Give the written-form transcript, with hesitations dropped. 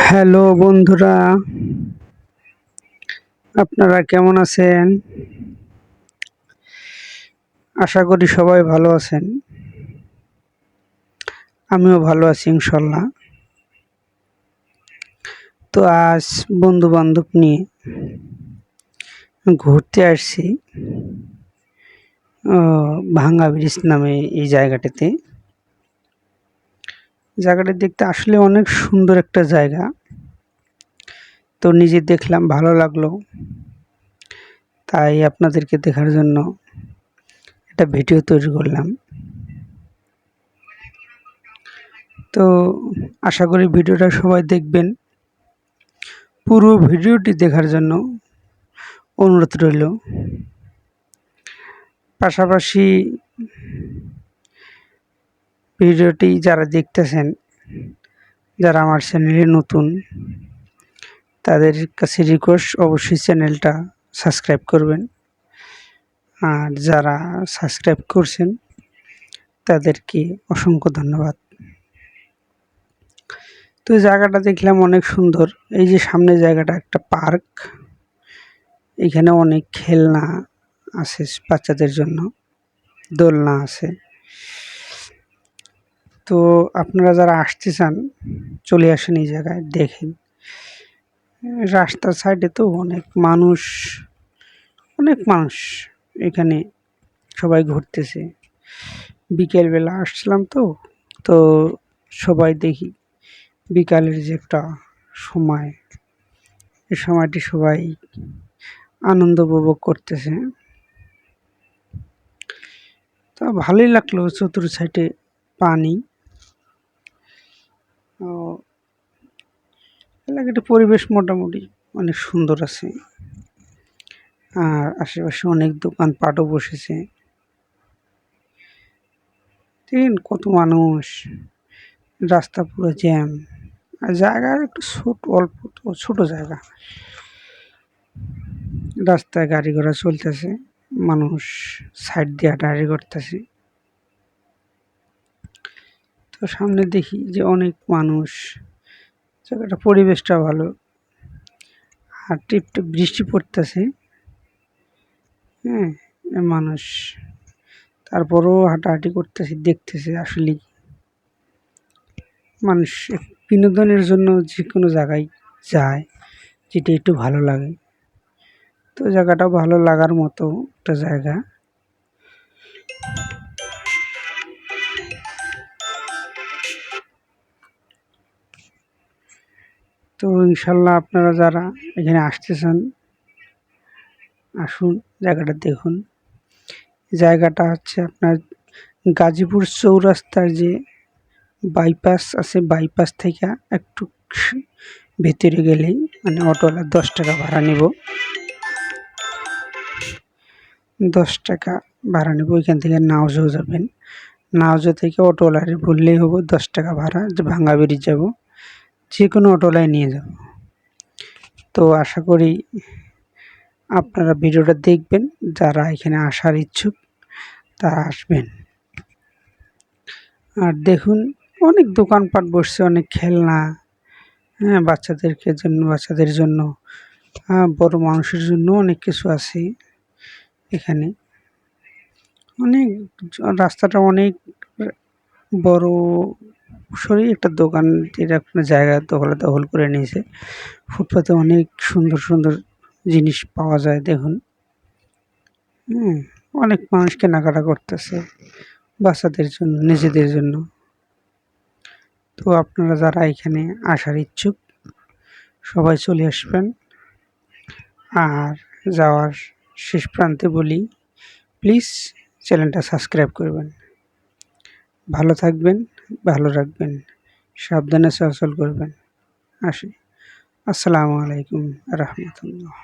Hello বন্ধুরা, আপনারা কেমন আছেন? আশা করি সবাই ভালো আছেন। আমিও ভালো আছি ইনশাল্লাহ। তো আজ বন্ধু বান্ধব নিয়ে ঘুরতে আসছি ভাঙ্গা ব্রিজ নামে এই জায়গাটাতে। জায়গাটা দেখতে আসলে অনেক সুন্দর একটা জায়গা। তো নিজে দেখলাম, ভালো লাগলো, তাই আপনাদেরকে দেখার জন্য একটা ভিডিও তৈরি করলাম। তো আশা করি ভিডিওটা সবাই দেখবেন। পুরো ভিডিওটি দেখার জন্য অনুরোধ রইল। পাশাপাশি ভিডিওটি যারা দেখতেছেন, যারা আমার চ্যানেলে নতুন, তাদের কাছে রিকোয়েস্ট অবশ্যই চ্যানেলটা সাবস্ক্রাইব করবেন। আর যারা সাবস্ক্রাইব করছেন তাদেরকে অসংখ্য ধন্যবাদ। তো জায়গাটা দেখলাম অনেক সুন্দর। এই যে সামনে জায়গাটা একটা পার্ক, এখানে অনেক খেলনা আছে বাচ্চাদের জন্য, দোলনা আছে। তো আপনারা যারা আসতে চান চলে আসেন এই জায়গায়, দেখেন। রাস্তার সাইডে তো অনেক মানুষ এখানে সবাই ঘুরতেছে। বিকেলবেলা আসছিলাম তো তো সবাই দেখি বিকালের যে একটা সময়, এই সময়টি সবাই আনন্দ উপভোগ করতেছে। তো ভালোই লাগলো, চতুর সাইডে পানি। এলাকাটি পরিবেশ মোটামুটি অনেক সুন্দর আছে। আর আশেপাশে অনেক দোকানপাটও বসেছে। দেখেন কত মানুষ, রাস্তা পুরো জ্যাম। আর জায়গা একটু ছোট জায়গা, রাস্তায় গাড়ি ঘোড়া চলতেছে, মানুষ সাইড দিয়ে হাঁটাহাঁটি করতেছে। তো সামনে দেখি যে অনেক মানুষ, জায়গাটা পরিবেশটা ভালো। আর টিপটিপ বৃষ্টি পড়তেছে। হ্যাঁ, মানুষ তারপরেও হাঁটাহাঁটি করতেছে, দেখতেছে। আসলে মানুষ বিনোদনের জন্য যে কোনো জায়গায় যায়, যেটা একটু ভালো লাগে। তো জায়গাটা ভালো লাগার মতো একটা জায়গা। তো ইনশাল্লাহ আপনারা যারা এখানে আসতে চান আসুন, জায়গাটা দেখুন। জায়গাটা হচ্ছে আপনার গাজীপুর চৌরাস্তার যে বাইপাস আছে, বাইপাস থেকে একটু ভেতরে গেলেই মানে অটোওয়ালা 10 টাকা ভাড়া নেব। 10 টাকা ভাড়া নেব। ওইখান থেকে নাওজো যাবেন। নাওজো থেকে অটোওয়ালারে বললেই হবো 10 টাকা ভাড়া, যে ভাঙ্গা ব্রিজ যাব, যে কোনো অটোওয়ালায় নিয়ে যাব। তো আশা করি আপনারা ভিডিওটা দেখবেন। যারা এখানে আসার ইচ্ছুক তারা আসবেন। আর দেখুন অনেক দোকানপাট বসছে, অনেক খেলনা। হ্যাঁ, বাচ্চাদের জন্য, বড় মানুষের জন্য অনেক কিছু আছে এখানে। অনেক রাস্তাটা অনেক বড় সরই একটা দোকান, একটা জায়গা দখল করে নিয়েছে। ফুটপাতে অনেক সুন্দর সুন্দর জিনিস পাওয়া যায় দেখুন। অনেক মানুষ কেনাকাটা করতেছে বাচ্চাদের জন্য, নিজেদের জন্য। তো আপনারা যারা এখানে আসার ইচ্ছুক সবাই চলে আসবেন। আর যাওয়ার শেষ প্রান্তে বলি, প্লিজ চ্যানেলটা সাবস্ক্রাইব করবেন। ভালো থাকবেন, ভালো রাখবেন, সাবধানে চলাচল করবেন। আসি। আসসালামু আলাইকুম রহমতুল্লাহ।